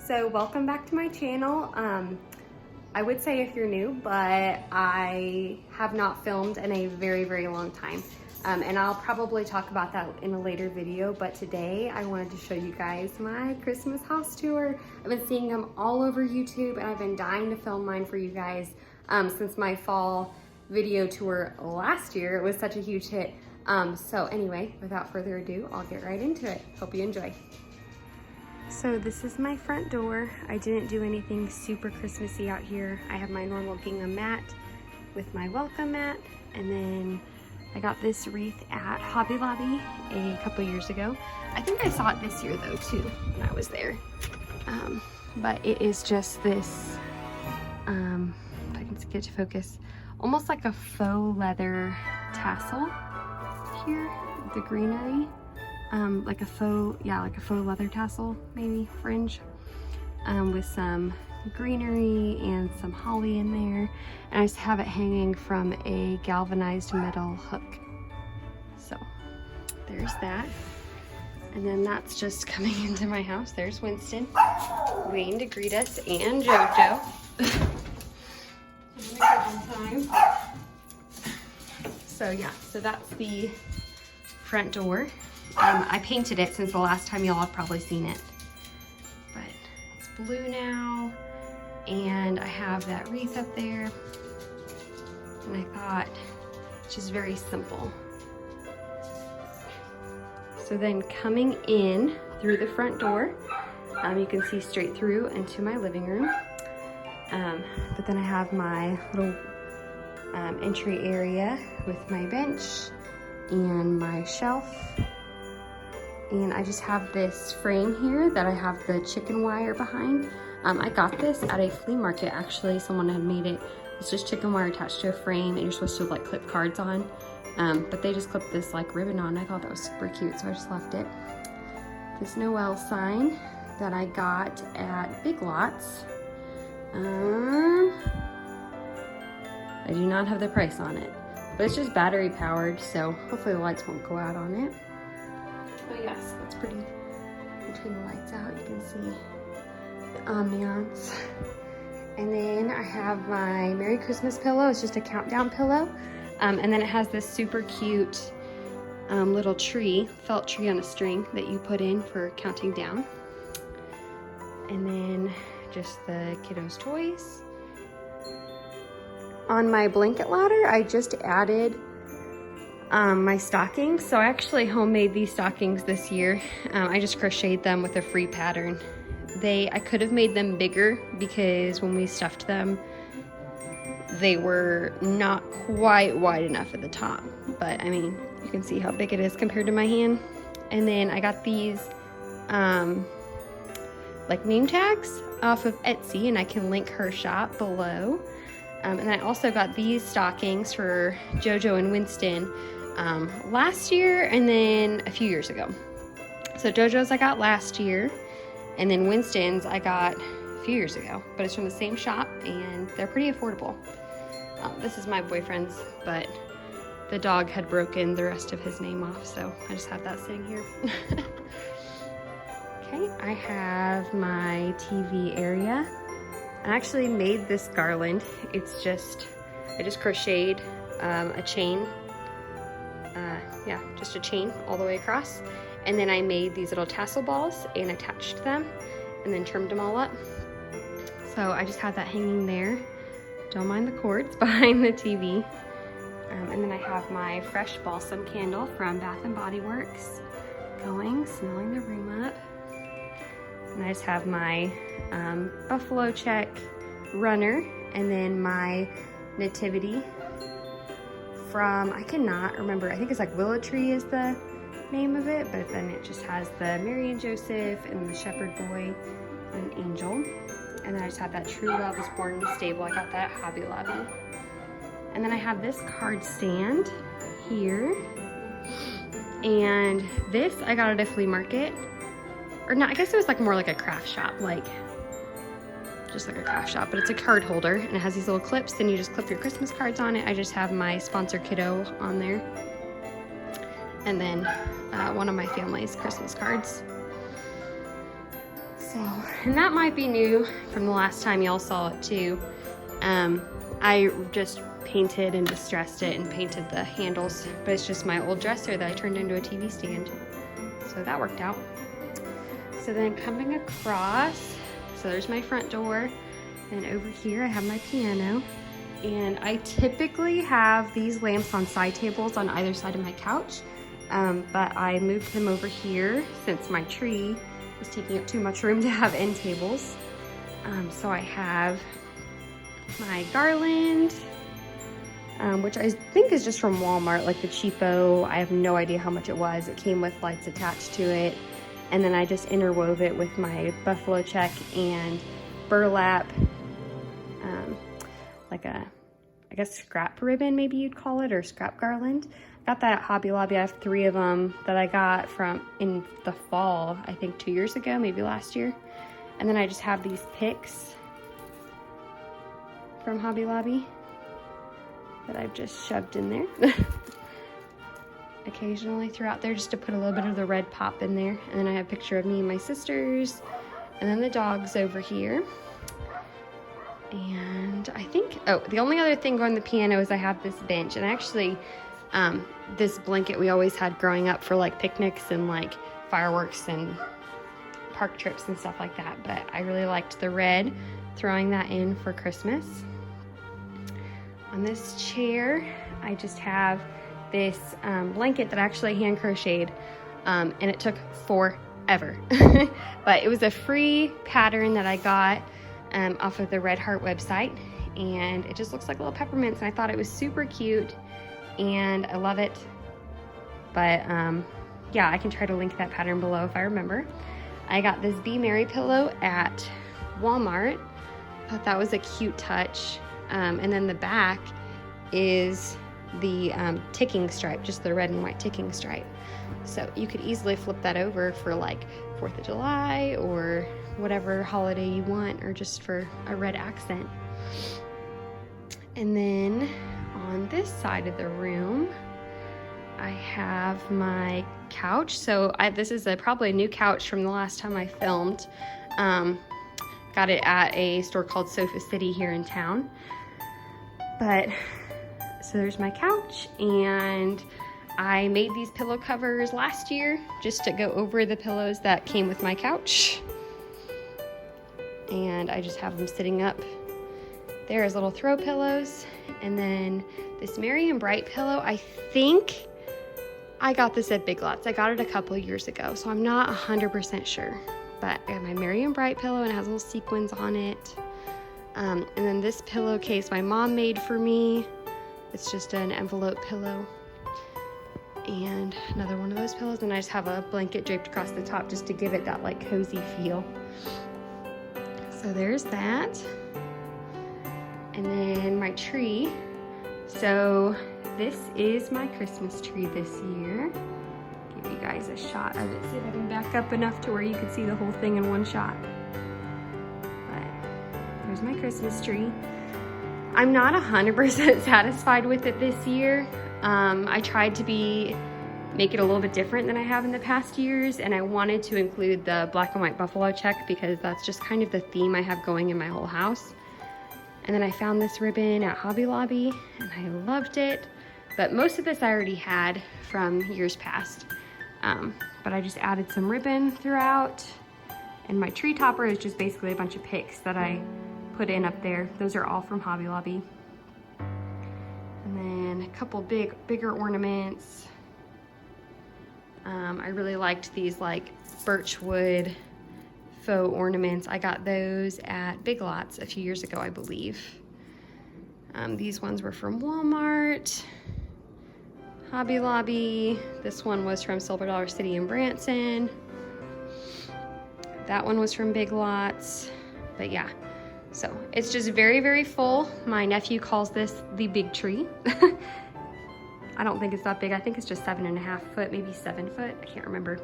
So welcome back to my channel. I would say if you're new, but I have not filmed in a very long time. And I'll probably talk about that in a later video, but today I wanted to show you guys my Christmas house tour. I've been seeing them all over YouTube and I've been dying to film mine for you guys since my fall video tour last year. It was such a huge hit. So anyway, without further ado, I'll get right into it. Hope you enjoy. So this is my front door. I didn't do anything super Christmassy out here. I have my normal gingham mat with my welcome mat, and then I got this wreath at Hobby Lobby a couple years ago. I think I saw it this year though too when I was there. But it is just this, if I can get to focus, almost like a faux leather tassel here, the greenery. Like a faux leather tassel, maybe, fringe, with some greenery and some holly in there. And I just have it hanging from a galvanized metal hook. So there's that. And then that's just coming into my house. There's Winston waiting to greet us, and JoJo. So yeah, so that's the front door. I painted it since the last time y'all have probably seen it, but it's blue now, and I have that wreath up there, and I thought it's just very simple. So then coming in through the front door, you can see straight through into my living room, but then I have my little entry area with my bench and my shelf. And I just have this frame here that I have the chicken wire behind. I got this at a flea market, actually. Someone had made it. It's just chicken wire attached to a frame, and you're supposed to like clip cards on. But they just clipped this like ribbon on. I thought that was super cute, so I just left it. This Noel sign that I got at Big Lots. I do not have the price on it, but it's just battery powered, so hopefully the lights won't go out on it. But yes, that's pretty. I'll turn the lights out, you can see the ambiance. And then I have my Merry Christmas pillow. It's just a countdown pillow. And then it has this super cute little tree, felt tree on a string that you put in for counting down. And then just the kiddos' toys. On my blanket ladder, I just added my stockings. So I actually homemade these stockings this year. I just crocheted them with a free pattern. I could have made them bigger because when we stuffed them, they were not quite wide enough at the top. But I mean, you can see how big it is compared to my hand. And then I got these like name tags off of Etsy, and I can link her shop below. And then I also got these stockings for JoJo and Winston last year and then a few years ago. So JoJo's I got last year, and then Winston's I got a few years ago, but it's from the same shop and they're pretty affordable. This is my boyfriend's, but the dog had broken the rest of his name off, so I just have that sitting here. Okay, I have my TV area. I actually made this garland. It's just, I just crocheted a chain, just a chain all the way across. And then I made these little tassel balls and attached them and then trimmed them all up. So I just have that hanging there. Don't mind the cords behind the TV. And then I have my fresh balsam candle from Bath & Body Works going, smelling the room up. And I just have my buffalo check runner, and then my nativity from, I cannot remember, I think it's like Willow Tree is the name of it, but then it just has the Mary and Joseph and the shepherd boy and an angel. And then I just have that True Love is Born in the Stable. I got that at Hobby Lobby. And then I have this card stand here, and this I got at a flea market. Or not, I guess it was like more like a craft shop, like just like a craft shop, but it's a card holder and it has these little clips and you just clip your Christmas cards on it. I just have my sponsor kiddo on there. And then one of my family's Christmas cards. So, and that might be new from the last time y'all saw it too. I just painted and distressed it and painted the handles, but it's just my old dresser that I turned into a TV stand. So that worked out. So then coming across, so there's my front door, and over here I have my piano. And I typically have these lamps on side tables on either side of my couch, but I moved them over here since my tree was taking up too much room to have end tables. So I have my garland, which I think is just from Walmart, like the cheapo. I have no idea how much it was. It came with lights attached to it. And then I just interwove it with my buffalo check and burlap, like a, I guess scrap ribbon maybe you'd call it, or scrap garland. Got that at Hobby Lobby. I have 3 of them that I got from in the fall, I think 2 years ago, maybe last year. And then I just have these picks from Hobby Lobby that I've just shoved in there. Occasionally throughout there, just to put a little bit of the red pop in there. And then I have a picture of me and my sisters, and then the dogs over here. And I think, oh, the only other thing going on the piano is I have this bench, and actually this blanket we always had growing up for like picnics and like fireworks and park trips and stuff like that, but I really liked the red, throwing that in for Christmas. On this chair, I just have this blanket that I actually hand crocheted, and it took forever. But it was a free pattern that I got off of the Red Heart website, and it just looks like little peppermints, and I thought it was super cute, and I love it. But yeah, I can try to link that pattern below if I remember. I got this Be Merry pillow at Walmart. I thought that was a cute touch. And then the back is the ticking stripe, just the red and white ticking stripe. So you could easily flip that over for like 4th of July or whatever holiday you want, or just for a red accent. And then on this side of the room, I have my couch. So this is probably a new couch from the last time I filmed. Got it at a store called Sofa City here in town. But so there's my couch, and I made these pillow covers last year just to go over the pillows that came with my couch. And I just have them sitting up there as little throw pillows. And then this Merry and Bright pillow, I think I got this at Big Lots. I got it a couple years ago, so I'm not 100% sure. But I have my Merry and Bright pillow, and it has little sequins on it. And then this pillowcase my mom made for me. It's just an envelope pillow. And another one of those pillows. And I just have a blanket draped across the top just to give it that like cozy feel. So there's that. And then my tree. So this is my Christmas tree this year. Give you guys a shot of it. See if I can back up enough to where you can see the whole thing in one shot. But there's my Christmas tree. I'm not 100% satisfied with it this year. I tried to make it a little bit different than I have in the past years, and I wanted to include the black and white buffalo check because that's just kind of the theme I have going in my whole house. And then I found this ribbon at Hobby Lobby, and I loved it. But most of this I already had from years past. But I just added some ribbon throughout. And my tree topper is just basically a bunch of picks that I put in up there. Those are all from Hobby Lobby. And then a couple bigger ornaments. I really liked these like birchwood faux ornaments. I got those at Big Lots a few years ago, I believe. These ones were from Walmart, Hobby Lobby. This one was from Silver Dollar City in Branson. That one was from Big Lots. But yeah, so it's just very, very full. My nephew calls this the big tree. I don't think it's that big. I think it's just 7.5 foot, maybe 7 foot. I can't remember.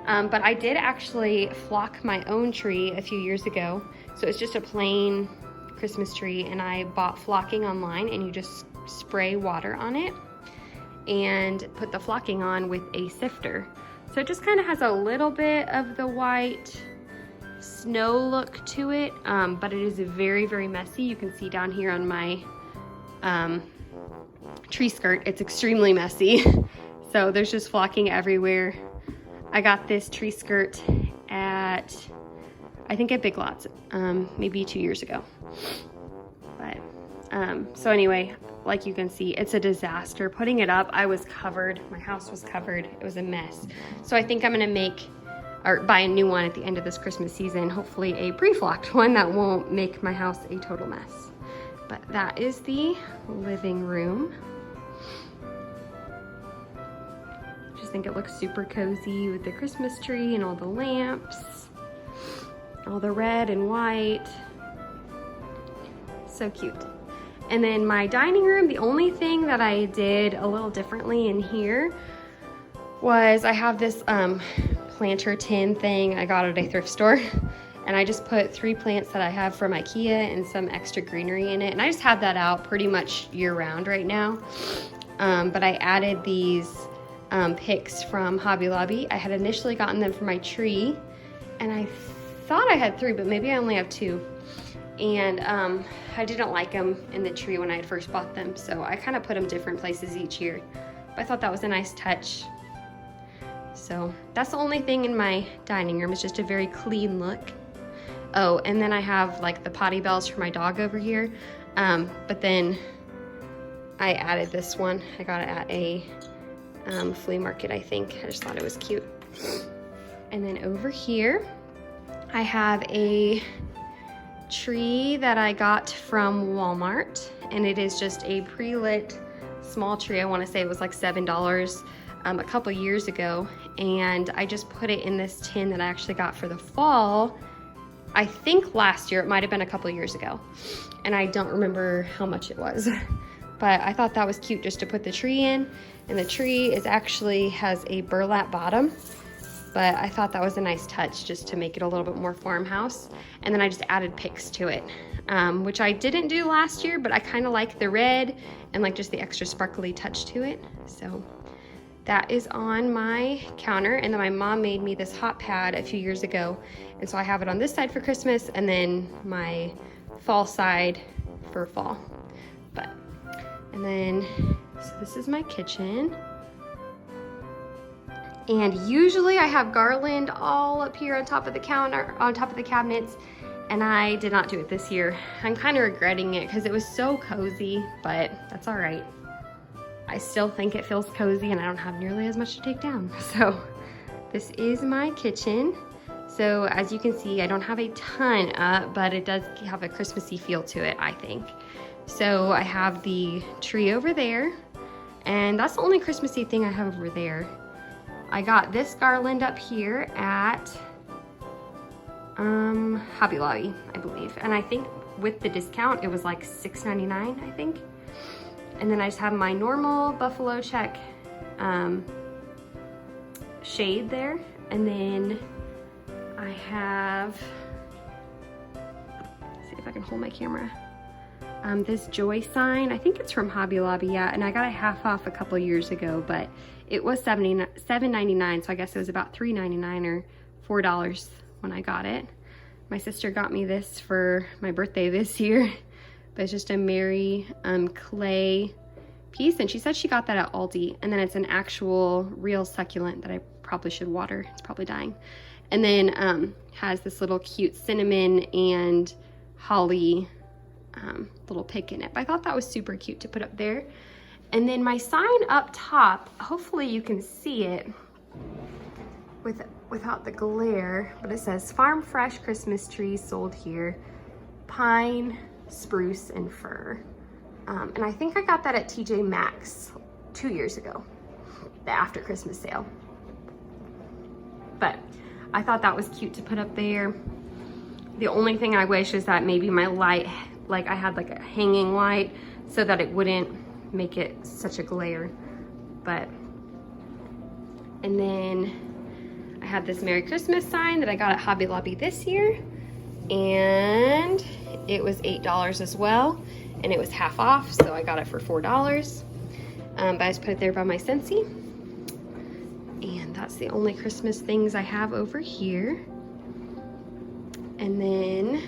But I did actually flock my own tree a few years ago. So it's just a plain Christmas tree, and I bought flocking online, and you just spray water on it and put the flocking on with a sifter. So it just kind of has a little bit of the white snow look to it, but it is very, very messy. You can see down here on my tree skirt, it's extremely messy. So there's just flocking everywhere. I got this tree skirt at, I think at Big Lots, maybe 2 years ago. But, so anyway, like you can see, it's a disaster. Putting it up, I was covered, my house was covered, it was a mess. So I think I'm gonna make, or buy a new one at the end of this Christmas season, hopefully a pre-flocked one that won't make my house a total mess. But that is the living room. Just think it looks super cozy with the Christmas tree and all the lamps, all the red and white. So cute. And then my dining room, the only thing that I did a little differently in here was I have this planter tin thing I got at a thrift store. And I just put 3 plants that I have from IKEA and some extra greenery in it. And I just have that out pretty much year round right now. But I added these picks from Hobby Lobby. I had initially gotten them for my tree, and I thought I had 3, but maybe I only have 2. And I didn't like them in the tree when I had first bought them, so I kind of put them different places each year. But I thought that was a nice touch. So that's the only thing in my dining room. It's just a very clean look. Oh, and then I have like the potty bells for my dog over here. But then I added this one. I got it at a flea market, I think. I just thought it was cute. And then over here, I have a tree that I got from Walmart, and it is just a pre-lit small tree. I want to say it was like $7 a couple years ago, and I just put it in this tin that I actually got for the fall. I think last year, it might have been a couple years ago, and I don't remember how much it was. But I thought that was cute just to put the tree in, and the tree is actually has a burlap bottom, but I thought that was a nice touch just to make it a little bit more farmhouse. And then I just added picks to it, which I didn't do last year, but I kind of like the red and like just the extra sparkly touch to it. So that is on my counter. And then my mom made me this hot pad a few years ago, and so I have it on this side for Christmas and then my fall side for fall. And then, so this is my kitchen. And usually I have garland all up here on top of the counter, on top of the cabinets, and I did not do it this year. I'm kind of regretting it because it was so cozy, but that's all right. I still think it feels cozy and I don't have nearly as much to take down. So this is my kitchen. So as you can see, I don't have a ton up, but it does have a Christmassy feel to it, I think. So I have the tree over there, and that's the only Christmassy thing I have over there. I got this garland up here at Hobby Lobby, I believe. And I think with the discount, it was like $6.99, I think. And then I just have my normal buffalo check shade there. And then I have, let's see if I can hold my camera. This joy sign, I think it's from Hobby Lobby, yeah, and I got it half off a couple years ago, but it was $7.99, so I guess it was about $3.99 or $4 when I got it. My sister got me this for my birthday this year, but it's just a Mary clay piece, and she said she got that at Aldi, and then it's an actual real succulent that I probably should water. It's probably dying. And then has this little cute cinnamon and holly little pick in it. But I thought that was super cute to put up there. And then my sign up top, hopefully you can see it without the glare, but it says farm fresh Christmas trees sold here, pine, spruce, and fir. And I think I got that at TJ Maxx 2 years ago, the after Christmas sale. But I thought that was cute to put up there. The only thing I wish is that maybe my light, like I had like a hanging light so that it wouldn't make it such a glare. But, and then I have this Merry Christmas sign that I got at Hobby Lobby this year, and it was $8 as well, and it was half off, so I got it for $4. But I just put it there by my Scentsy. And that's the only Christmas things I have over here. And then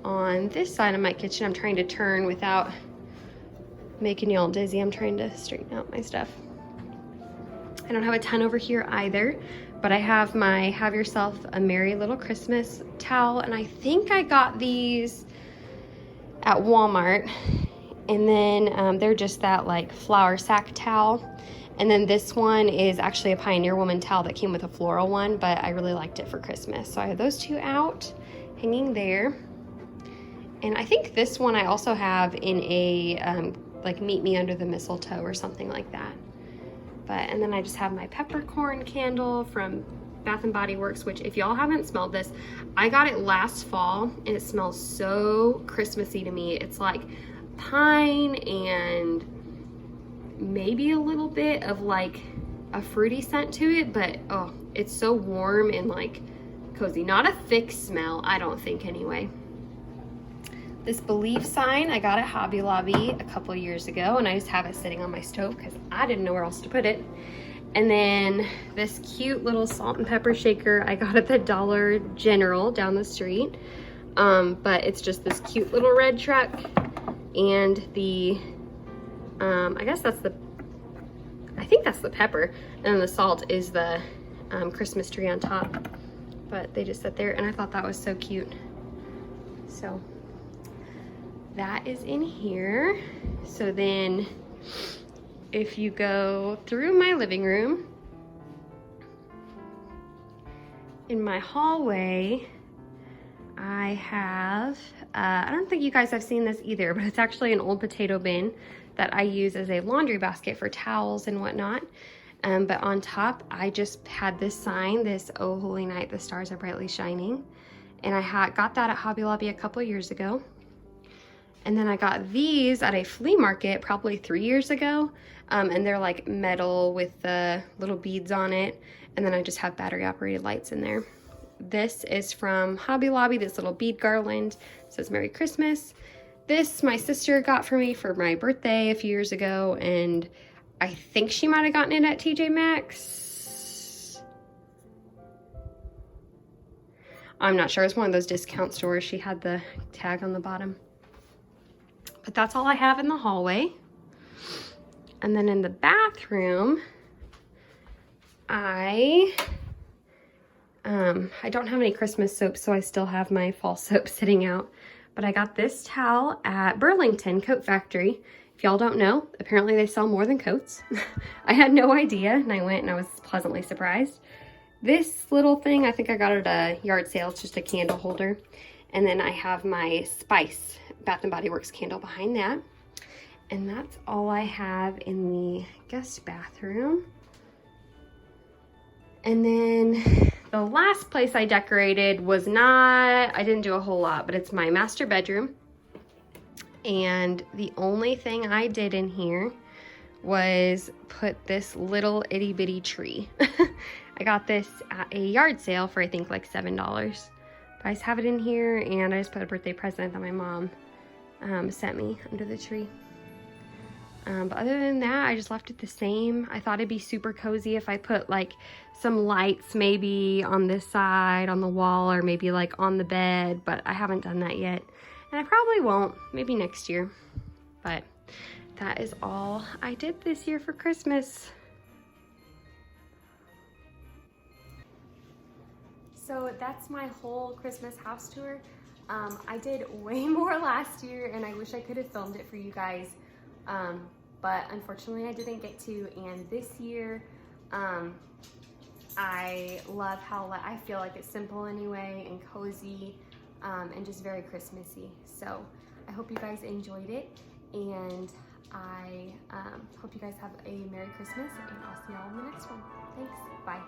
on this side of my kitchen, I'm trying to turn without making y'all dizzy. I'm trying to straighten out my stuff. I don't have a ton over here either, but I have my Have Yourself a Merry Little Christmas towel, and I think I got these at Walmart. And then they're just that like flour sack towel. And then this one is actually a Pioneer Woman towel that came with a floral one, but I really liked it for Christmas. So I have those two out, hanging there. And I think this one I also have in a like Meet Me Under the Mistletoe or something like that. And then I just have my peppercorn candle from Bath and Body Works, which if y'all haven't smelled this, I got it last fall and it smells so Christmassy to me. It's like pine and maybe a little bit of like a fruity scent to it, but oh, it's so warm and like cozy. Not a thick smell, I don't think anyway. This Believe sign I got at Hobby Lobby a couple years ago, and I just have it sitting on my stove because I didn't know where else to put it. And then this cute little salt and pepper shaker I got at the Dollar General down the street. But it's just this cute little red truck, and the, I think that's the pepper, and then the salt is the Christmas tree on top. But they just sit there, and I thought that was so cute. So that is in here. So then if you go through my living room, in my hallway, I have, I don't think you guys have seen this either, but it's actually an old potato bin that I use as a laundry basket for towels and whatnot. But on top, I just had this sign, this "Oh Holy Night, the Stars Are Brightly Shining." And I got that at Hobby Lobby a couple years ago. And then I got these at a flea market probably 3 years ago. And they're like metal with the little beads on it. And then I just have battery operated lights in there. This is from Hobby Lobby, this little bead garland. It says Merry Christmas. This my sister got for me for my birthday a few years ago. And I think she might have gotten it at TJ Maxx. I'm not sure. It's one of those discount stores. She had the tag on the bottom. But that's all I have in the hallway. And then in the bathroom, I don't have any Christmas soap, so I still have my fall soap sitting out. But I got this towel at Burlington Coat Factory. If y'all don't know, apparently they sell more than coats. I had no idea, and I went and I was pleasantly surprised. This little thing, I think I got it at a yard sale. It's just a candle holder. And then I have my Spice Bath and Body Works candle behind that. And that's all I have in the guest bathroom. And then the last place I decorated was I didn't do a whole lot, but it's my master bedroom. And the only thing I did in here was put this little itty bitty tree. I got this at a yard sale for I think like $7. But I just have it in here, and I just put a birthday present that my mom sent me under the tree. But other than that, I just left it the same. I thought it'd be super cozy if I put like some lights maybe on this side, on the wall, or maybe like on the bed, but I haven't done that yet. And I probably won't, maybe next year. But that is all I did this year for Christmas. So that's my whole Christmas house tour. I did way more last year, and I wish I could have filmed it for you guys. But unfortunately I didn't get to. And this year, I love how I feel like it's simple anyway, and cozy, and just very Christmassy. So I hope you guys enjoyed it, and I hope you guys have a Merry Christmas, and I'll see y'all in the next one. Thanks, bye.